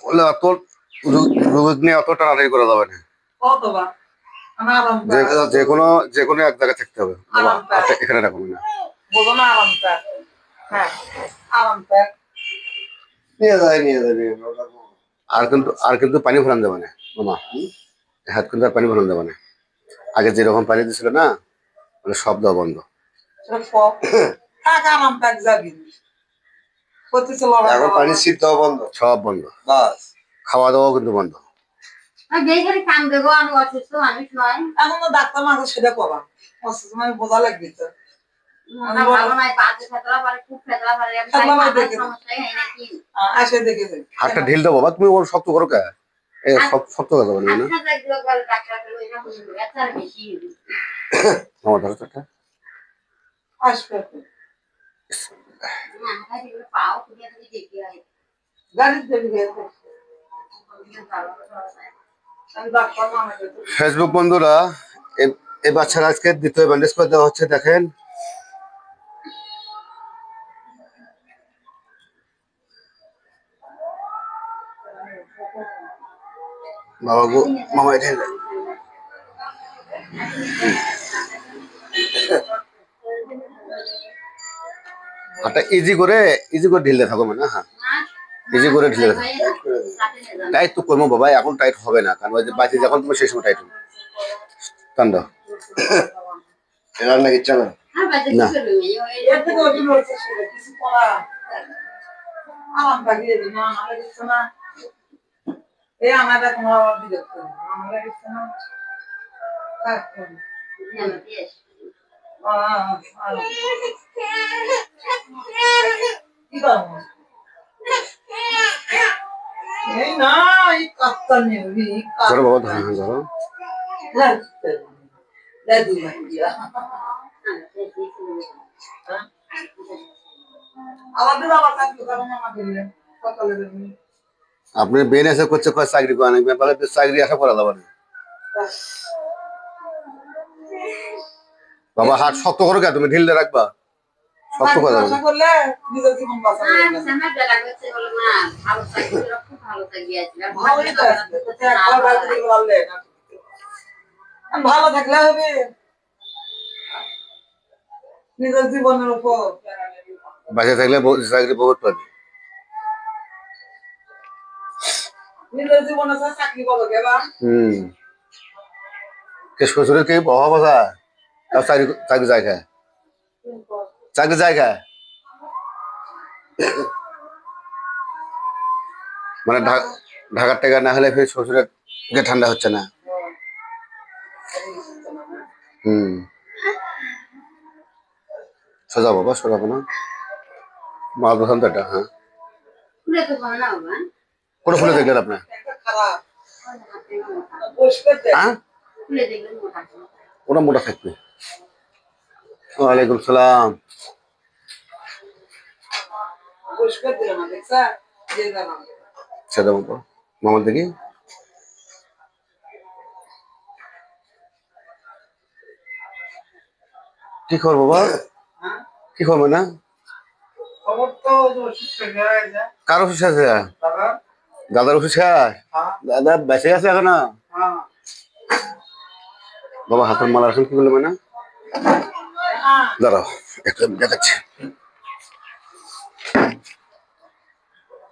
বলে অত রোগ নিয়ে অত টানাটানি করা যাবে না, যে কোনো এক জায়গায় থাকতে হবে। এখানে রাখুন না, আর কিন্তু পানি ভরান যাবে না মামা, হাত কিন্তু আর পানি ভরান যাবে না। আগে যেরকম পানি দিছিল না, মানে সব দেওয়া বন্ধ। এখন পানি শীত দেওয়া বন্ধ, সব বন্ধ, খাওয়া দাওয়া কিন্তু বন্ধ। ডাক্তার মাঝে সেটা করা বোঝা লাগবে তো। হাতটা ঢিল দেবো বাবা, তুমি ওর শক্ত করো কে? সব শক্ত কথা বলবে না। আমার ধরো চারটা আসবে গাড়ি ফেসবুক বন্ধুরা, এই বাচ্চার আজকে দ্বিতীয় ব্যান্ডেজ করে দেওয়া হচ্ছে। দেখেন বাবা গো, মামা এটা হাতটা ইজি করে ঢিলে থাকো, মানে হ্যাঁ ইজি করে ঢিলে থাকো। টাইট তো করবো বাবা, এখন টাইট হবে না, কারণ ওই যে বাঁচি যখন তুমি সেই সময় টাইট হবে। টান দাও, এবার নাকি চলো না ধরো বাবা, ধরো আপনি বেন এসে করছে চাকরি করে আনবে, বলে চাকরি আশা করা যাবে না। বাবা হাত শক্ত করো কে? তুমি ঢিলতে রাখবা, শক্ত করে যাবে। ভালো থাকলে হবে নিজের জীবনের উপর। বাসে থাকলে চাকরি বহুত পাবে। নিজের জীবনে চাকরি পাবো কেবা। শ্বশুরের কি অভাব আছে? চাকরি যায় খায়, চাকরি যায় খায়। মানে ঢাকার টাকা না হলে ফের শ্বশুরের ঠান্ডা হচ্ছে না। সোজা বাবা, সোজা না মা প্রধান তো এটা। হ্যাঁ, কোনো ফুলে দেখলেন আপনার? ওটা মোটা থাকবে। ওয়ালাইকুম সালাম। মামার দেখি কি খবর বাবা? কি খবর না? কার অফিস আছে? দাদার অফিস শেষ? দাদা বেঁচে আছে এখনো? বাবা হাতের মালা রাখেন কি বললো মানে? দাঁড়াও একটু দেখাচ্ছি।